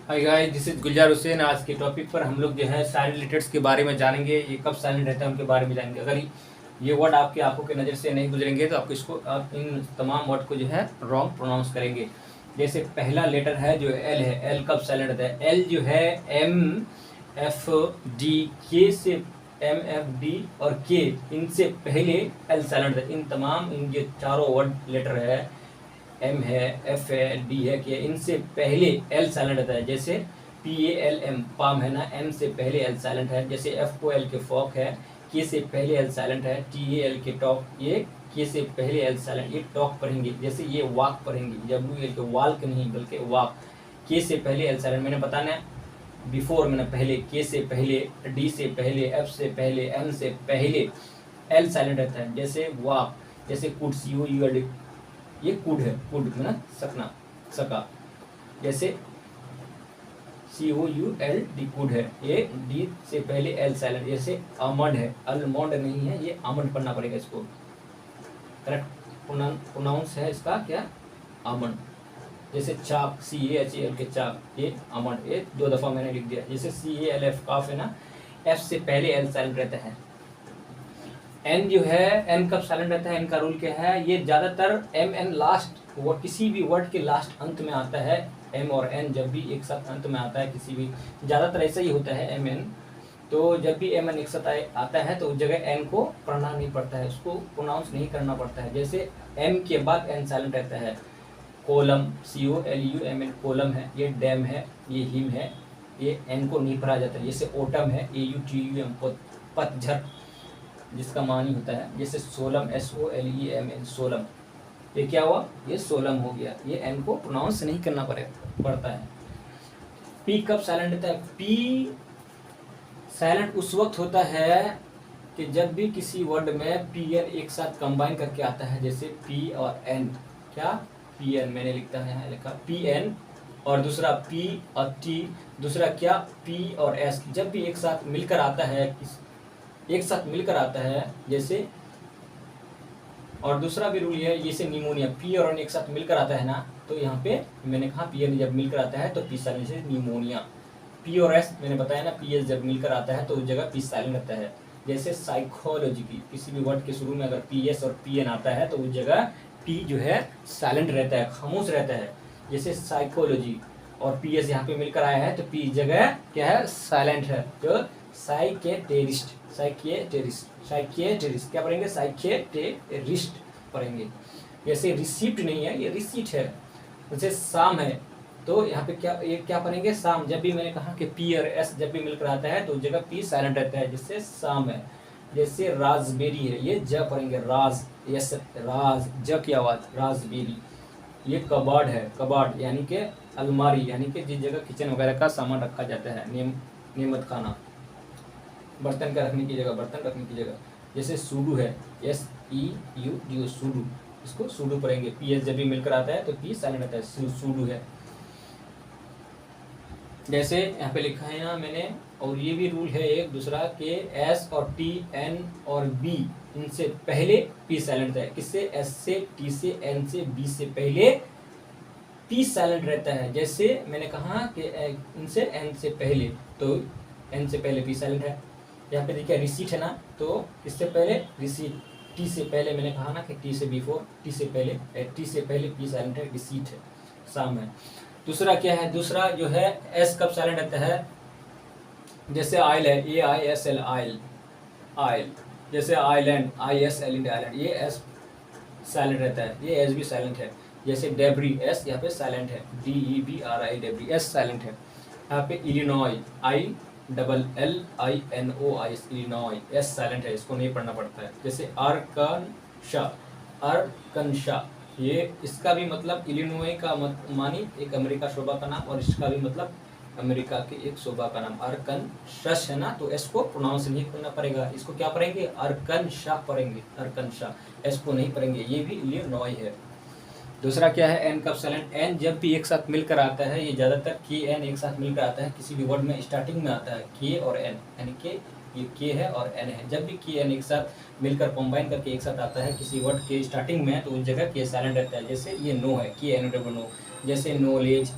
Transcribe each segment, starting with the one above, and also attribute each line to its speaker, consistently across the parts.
Speaker 1: Hi guys, this is गुलजार हुसैन। आज के topic पर हम लोग जो है साइलेंट लेटर्स के बारे में जानेंगे। ये कब साइलेंट रहता है उनके बारे में जानेंगे। अगर ये वर्ड आपकी आंखों के नज़र से नहीं गुजरेंगे तो आप इन तमाम वर्ड को जो है रॉन्ग प्रोनाउंस करेंगे। जैसे पहला लेटर है जो एल है। एल कब साइलेंट रहता है? एल जो है एम एफ डी के से एम एफ डी और के, इनसे पहले एल साइलेंट है। इन तमाम इन जो चारों वर्ड लेटर है, एम है, एफ है, डी है, के, इनसे पहले एल साइलेंट रहता है। जैसे P A L M palm है ना, एम से पहले एल साइलेंट है। जैसे एफ को एल के फॉक है, के से पहले एल साइलेंट है। टी ए एल के टॉक, ये के से पहले एल साइलेंट, ये टॉक पढ़ेंगे। जैसे ये वाक पढ़ेंगे, डब्ल्यू एल के वाल्क नहीं बल्कि वाक, के से पहले एल साइलेंट। मैंने बताना बिफोर, मैंने पहले, के से पहले, डी से पहले, एफ से पहले, एम से पहले एल साइलेंट रहता है। जैसे वाक, जैसे कुड, सी ओ यू, ये कुड है, कुड है ना, सकना, सका। जैसे सी ओ यू एल डी, कुड है, ये डी से पहले एल साइलेंट। जैसे आमंड है, अलमोंड नहीं है, ये आमंड पढ़ना पड़ेगा। इसको करेक्ट प्रोनाउंस है इसका क्या? आमंड। जैसे चाक, सी ए एच ए एल के चाक, ये आमंड, ये 2 दफा मैंने लिख दिया। जैसे सी ए एल एफ काफ है ना, एफ से पहले एल साइलेंट रहता है। एन जो है, एन कब साइलेंट रहता है? एन का रूल क्या है? ये ज़्यादातर एम एन लास्ट वर्ड, किसी भी वर्ड के लास्ट अंत में आता है। एम और एन जब भी एक साथ अंत में आता है किसी भी, ज़्यादातर ऐसा ही होता है एम एन। तो जब भी एम एन एक साथ आता है तो उस जगह एन को पढ़ना नहीं पड़ता है, उसको प्रोनाउंस नहीं करना पड़ता है। जैसे एम के बाद एन साइलेंट रहता है। Column, C O L U M N, column है। ये डैम है, ये हिम है, ये एन को नहीं पढ़ा जाता है। जैसे ओटम है, A U T U M, पतझड़, जिसका मान ही होता है। जैसे solemn, S O L E M N, solemn, ये क्या हुआ? ये सोलम हो गया। ये एन को प्रोनाउंस नहीं करना पड़ता है। पी कब साइलेंट रहता है? पी साइलेंट उस वक्त होता है कि जब भी किसी वर्ड में पी एन एक साथ कंबाइन करके आता है। जैसे पी और एन, क्या? पी एन मैंने लिखा है, लिखा पी एन, और दूसरा पी और टी, दूसरा क्या? पी और एस, जब भी एक साथ मिलकर आता है, एक साथ मिलकर आता है। जैसे, और दूसरा भी रूल है, जैसे निमोनिया, पी और एन एक साथ मिलकर आता है ना, तो यहाँ पे मैंने कहा पी एन जब मिलकर आता है तो पी साइलेंट है। निमोनिया, पी और एस मैंने बताया ना, पी एस जब मिलकर आता है तो उस जगह पी साइलेंट रहता है। जैसे साइकोलॉजी की, किसी भी वर्ड के शुरू में अगर पी एस और पी एन आता है तो उस जगह पी जो है साइलेंट रहता है, खामोश रहता है। जैसे साइकोलॉजी और पी एस यहाँ पे मिलकर आया है तो पी जगह क्या है? साइलेंट है। तो साइकेटेरिस्ट, साइकियाट्रिस्ट क्या पढ़ेंगे? साइकियाट्रिस्ट पढ़ेंगे। जैसे रिसिप्ट नहीं है, ये रिसीट है। जैसे शाम है, तो यहाँ पे क्या, ये क्या पढ़ेंगे? शाम। जब भी मैंने कहा कि पी और एस जब भी मिलकर आता है तो उस जगह पी साइलेंट रहता है, जिससे शाम है। जैसे राजबेरी है, ये ज पढ़ेंगे, राज, यस, राज, ज की आवाज, राजबेरी। ये कबाड़ है, कबाड़ यानी कि अलमारी, यानी कि जिस जगह किचन वगैरह का सामान रखा जाता है, नियमित खाना, बर्तन का रखने की जगह, बर्तन रखने की जगह। जैसे सूडू है, एस ई यू डी, सूडू, इसको सूडू पढ़ेंगे। पी एस जब भी मिलकर आता है तो पी साइलेंट रहता है, सूडू है। जैसे यहाँ पे लिखा है ना मैंने, और ये भी रूल है एक दूसरा के एस और टी, एन और बी, इनसे पहले पी साइलेंट है। किससे? एस से, टी से, एन से, बी से पहले पी साइलेंट रहता है। जैसे मैंने कहा कि इनसे एन से पहले, तो एन से पहले पी साइलेंट है। यहाँ पे देखिए रिसीट है ना, तो इससे पहले रिसीट, टी से पहले मैंने कहा ना कि टी से बिफोर, टी से पहले पी साइलेंट है, रिसीट है, शाम है। दूसरा क्या है? दूसरा जो है एस कब साइलेंट रहता है? जैसे आयल है, A I S L, aisle, aisle. जैसे island, I S L end, island, ये एस साइलेंट रहता है, ये एस भी साइलेंट है। जैसे डेब्री, एस यहाँ पे साइलेंट है, D E B R I, debris, S silent है। यहाँ पे Illinois, I double L I N O I, Illinois, S silent है, इसको नहीं पढ़ना पड़ता है। जैसे आर्कनशा, आर्कनशा, ये इसका भी मतलब इलिनॉय का मानी एक अमेरिका शोबा का नाम, और इसका भी मतलब अमेरिका के एक शोबा का नाम। आर्कनशस है ना, तो एस को प्रोनाउंस नहीं करना पड़ेगा, इसको क्या पढ़ेंगे? आर्कनशा पढ़ेंगे, आर्कनशा, एस को नहीं पढ़ेंगे। ये भी इलिनॉय है। दूसरा क्या है? एन कब साइलेंट? एन जब भी एक साथ मिलकर आता है, ये ज़्यादातर के एन एक साथ मिलकर आता है, किसी भी वर्ड में स्टार्टिंग में आता है के और एन, यानी कि ये के है और एन है। जब भी के एन एक साथ मिलकर कंबाइन करके एक साथ आता है किसी वर्ड के स्टार्टिंग में, तो उस जगह के साइलेंट रहता है। जैसे ये नो है, के एन डबल नो। जैसे नॉलेज,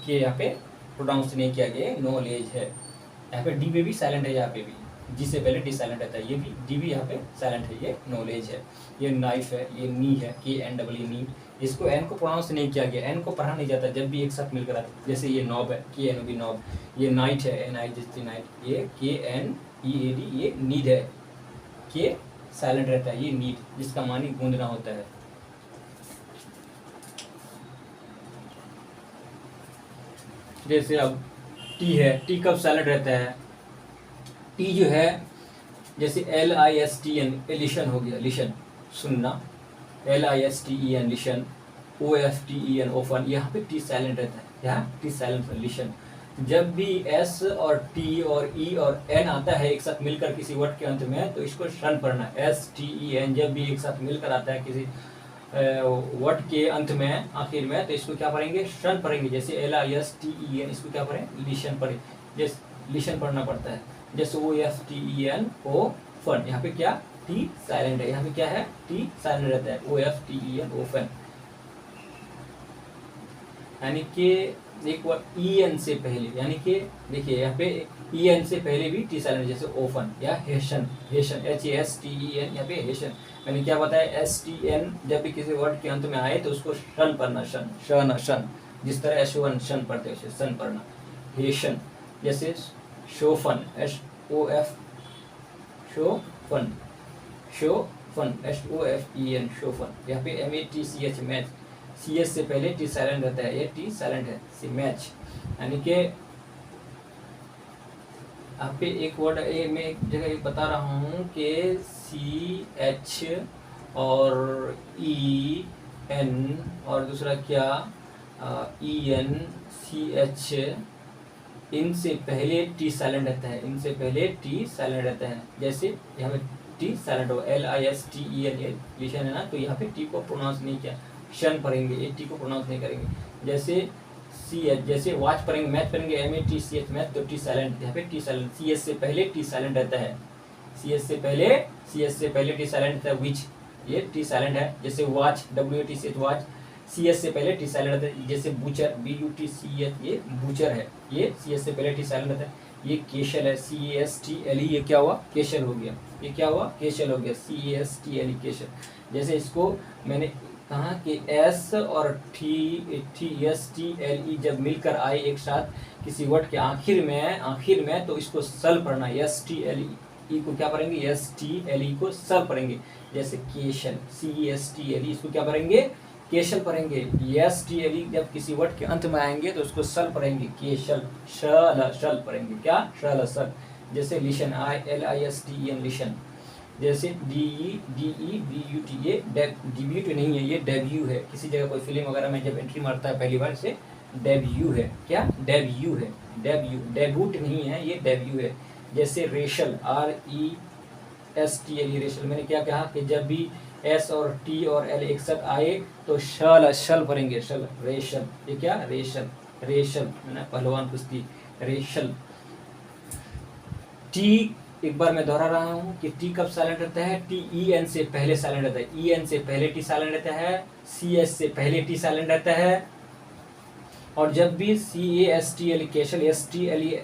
Speaker 1: के यहाँ पे प्रोनाउंस नहीं किया गया, नॉलेज है। यहाँ पे डी पे भी साइलेंट है, यहाँ पे भी जी से पहले डी साइलेंट रहता है, ये भी डी भी यहाँ पे साइलेंट है, ये नॉलेज है। ये नाइफ है, ये नी है, KNEE नी। इसको एन को प्रोनाउंस नहीं किया गया, एन को पढ़ा नहीं जाता जब भी एक साथ मिलकर आता है। जैसे ये नॉब है, KNOB नॉब। ये नाइट है, NIGHT नाइट। ये KNEAD ये नीड है, के साइलेंट रहता है, ये नीड, जिसका मानी गूंदना होता है। जैसे अब टी है, टी कब साइलेंट रहता है? टी जो है जैसे LISTN लिशन हो गया, लिशन सुनना, LISTEN लिशन, OFTEN ओफन, यहाँ पे टी साइलेंट रहता है, यहाँ टी साइलेंट लिशन। जब भी S और T और E और N आता है एक साथ मिलकर किसी वर्ड के अंत में, तो इसको शन पढ़ना। STEN जब भी एक साथ मिलकर आता है किसी वर्ड के अंत में, आखिर में, तो इसको क्या पढ़ेंगे? शन पढ़ेंगे। जैसे LISTEN, इसको क्या पढ़ें? लिशन पढ़े, जैसे लिशन पढ़ना पड़ता है। जैसे OFTEN ओफन, यहाँ पे क्या टी साइलेंट है, यहाँ पे क्या है? टी साइलेंट रहता है, OFTEN ओफन। यानी कि एक वर्ड EN से पहले, यानी कि देखिए यहाँ पे EN से पहले भी टी साइलेंट, जैसे ओफन या हेशन, हेशन HASTEN, यहाँ पे हेशन। मैंने क्या बताया? STN जब भी किसी वर्ड के अंत में आए तो उसको शन पढ़ना, शन शन शन, जिस तरह S1 शन पढ़ते हैं शन पढ़ना। हेशन जैसे शोफन, SOF शोफन, शोफन SOFEN शोफन। यहाँ पे MATCH मैच, CS से पहले टी साइलेंट रहता है, ये टी साइलेंट है, सी मैच। यानी कि यहाँ पे एक वर्ड मैं एक जगह बता रहा हूँ कि CH और EN और दूसरा क्या EN CH, इनसे पहले टी साइलेंट रहता है, इनसे पहले टी साइलेंट रहता है। जैसे यहाँ पे टी साइलेंट हो, LISTEN लिशन है ना, तो यहाँ पे टी को प्रोनाउंस नहीं किया, शन पढ़ेंगे, ये टी को प्रोनाउंस नहीं करेंगे। जैसे CH, जैसे वॉच पढ़ेंगे, मैथ पढ़ेंगे, MATCH मैथ, तो टी साइलेंट, यहाँ पे टी साइलेंट। CS से पहले टी साइलेंट रहता है, CS से पहले टी साइलेंट रहता है, विच, ये टी साइलेंट है। जैसे वॉच, WATCH वॉच, CS से पहले टी साइलेंट रहता है। जैसे बूचर, BUTCH ये बूचर है, ये CS से पहले टी साइलेंट रहता है। ये केशल है, CASTLE, ये क्या हुआ? केशल हो गया, ये क्या हुआ? केशल हो गया, CASTLE केशल। जैसे इसको मैंने कहा कि S और TSTLE जब मिलकर आए एक साथ किसी वर्ड के आखिर में, तो इसको सल पढ़ना। STLE को क्या पढ़ेंगे? STLE को सल पढ़ेंगे। जैसे केशल, CESTLE, इसको क्या पढ़ेंगे? केशल पढ़ेंगे। STLE जब किसी वर्ड के अंत में आएंगे तो उसको सल पढ़ेंगे, केशल, शल पढ़ेंगे, क्या? शल सल। जैसे लिशन, LISTEN लिशन। जैसे DEBUT, ये डेब्यूट नहीं है, ये डेब्यू है। किसी जगह कोई फिल्म वगैरह में जब एंट्री मारता है पहली बार, से डेब्यू है, क्या? डेब्यू है, डेब्यू, डेब्यूट नहीं है, ये डेब्यू है। जैसे रेशल, RESTLE रेशल। मैंने क्या कहा कि जब भी S और T और L एक साथ आए तो शल पढ़ेंगे, शल, रेशल, ये क्या? रेशल, रेशल मैंने पहलवान कुश्ती, रेशल। टी, एक बार मैं दोहरा रहा हूँ कि टी कब साइलेंट रहता है? TEN से पहले साइलेंट रहता है, EN से पहले टी साइलेंट रहता है, CS से पहले टी साइलेंट रहता है। और जब भी CASTLE केशल, STLE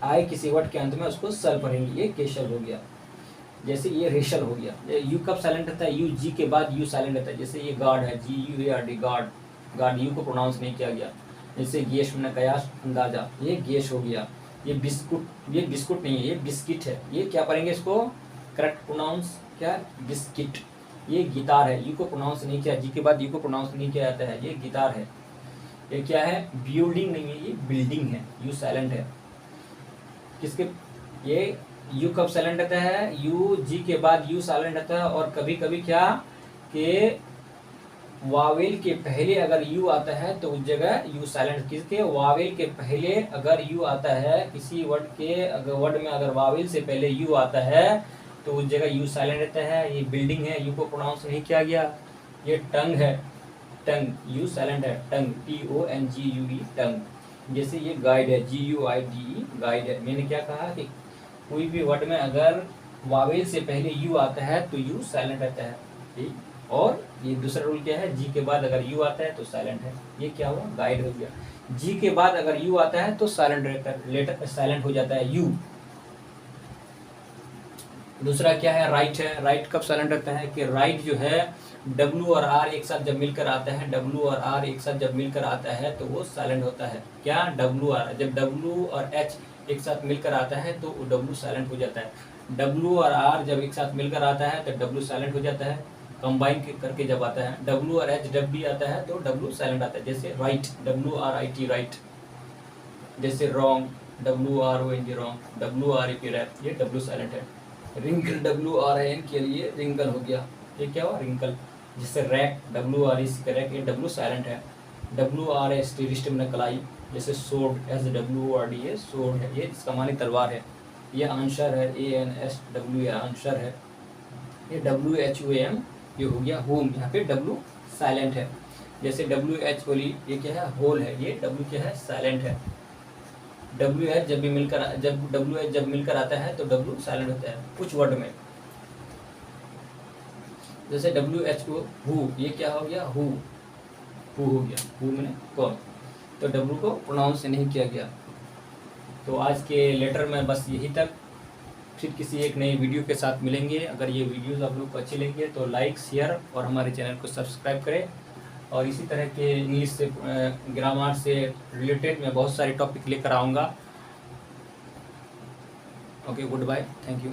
Speaker 1: आए किसी वर्ड के अंत में, उसको सल पढ़ेंगे, ये केशल हो गया। जैसे ये रेशल हो गया। यू कब साइलेंट रहता है? UG के बाद यू साइलेंट रहता है। जैसे ये गार्ड है, GUARD, गार्ड, गार्ड, यू को प्रोनाउंस नहीं किया गया। जैसे गेश, मैंने कयास, अंदाजा, ये गेश हो गया। ये बिस्कुट, ये बिस्कुट नहीं है, ये बिस्किट है। ये क्या पढ़ेंगे इसको? करेक्ट प्रोनाउंस क्या? बिस्किट। ये गिटार है, यू को प्रोनाउंस नहीं किया, जी के बाद यू को प्रोनाउंस नहीं किया जाता है, ये गिटार है। ये क्या है? बिल्डिंग नहीं है, ये बिल्डिंग है, यू साइलेंट है। किसके? ये यू कब साइलेंट रहता है? यू, जी के बाद यू साइलेंट रहता है। और कभी कभी क्या कि वावेल के पहले अगर यू आता है तो उस जगह यू साइलेंट। किसके? वावेल के पहले अगर यू आता है किसी वर्ड के, अगर वर्ड में अगर वावेल से पहले यू आता है तो उस जगह यू साइलेंट रहता है। ये बिल्डिंग है, यू को प्रोनाउंस नहीं किया गया। ये टंग है, टंग, यू साइलेंट है, टंग, TONGUE, टंग। जैसे ये गाइड है, GUIDE, गाइड है। मैंने क्या कहा कि कोई भी वर्ड में अगर वावेल से पहले यू आता है तो यू साइलेंट रहता है, ठीक। और ये दूसरा रूल क्या है, जी के बाद अगर यू आता है तो साइलेंट है। ये क्या हुआ, गाइड हो गया। जी के बाद अगर यू आता है तो साइलेंट रहता है, लेटर साइलेंट हो जाता है यू। दूसरा क्या है, राइट है। राइट कब साइलेंट रहता है कि राइट जो है डब्ल्यू और आर एक साथ जब मिलकर आता है, डब्ल्यू और आर एक साथ जब मिलकर आता है तो वो साइलेंट होता है। क्या, डब्ल्यू आर, जब डब्ल्यू और एच एक साथ मिलकर आता है तो डब्ल्यू साइलेंट हो जाता है। डब्ल्यू और आर जब एक साथ मिलकर आता है तो डब्ल्यू साइलेंट हो जाता है। कंबाइन करके जब आता है, डब्ल्यू और एच जब भी आता है तो डब्ल्यू साइलेंट आता है। जैसे write, W R I T write. जैसे wrong, W R O N G wrong, W R E P wrap, ये डब्ल्यू साइलेंट है। Wrinkle, W R I N K लिए रिंकल हो गया, ये क्या हुआ, रिंकल। जिससे रैक, डब्ल्यू आर ई सी रैक, ये डब्ल्यू साइलेंट है। W R S T wrist में कलाई, जैसे सोड, S W R D A सोड है, ये इसका मानी तलवार है। ये आंसर है, ए एन एस डब्ल्यू, ये आंसर है। ये डब्ल्यू एच ओ एम, ये हो गया होम, यहाँ पे डब्ल्यू साइलेंट है। जैसे डब्ल्यू एच होली, ये क्या है, होल है, ये डब्ल्यू क्या है, साइलेंट है। डब्ल्यू एच जब भी मिलकर, जब डब्ल्यू एच जब मिलकर आता है तो डब्ल्यू साइलेंट होता है कुछ वर्ड में। जैसे डब्ल्यू एच ओ हु, ये क्या हो गया, हु हो गया, हु मैंने कौन, तो डब्ल्यू को प्रोनाउंस नहीं किया गया। तो आज के लेटर में बस यही तक, फिर किसी एक नई वीडियो के साथ मिलेंगे। अगर ये वीडियोस आप लोग को अच्छी लगी तो लाइक, शेयर और हमारे चैनल को सब्सक्राइब करें। और इसी तरह के इंग्लिश से, ग्रामर से रिलेटेड मैं बहुत सारे टॉपिक लेकर आऊँगा। Okay, goodbye, thank you.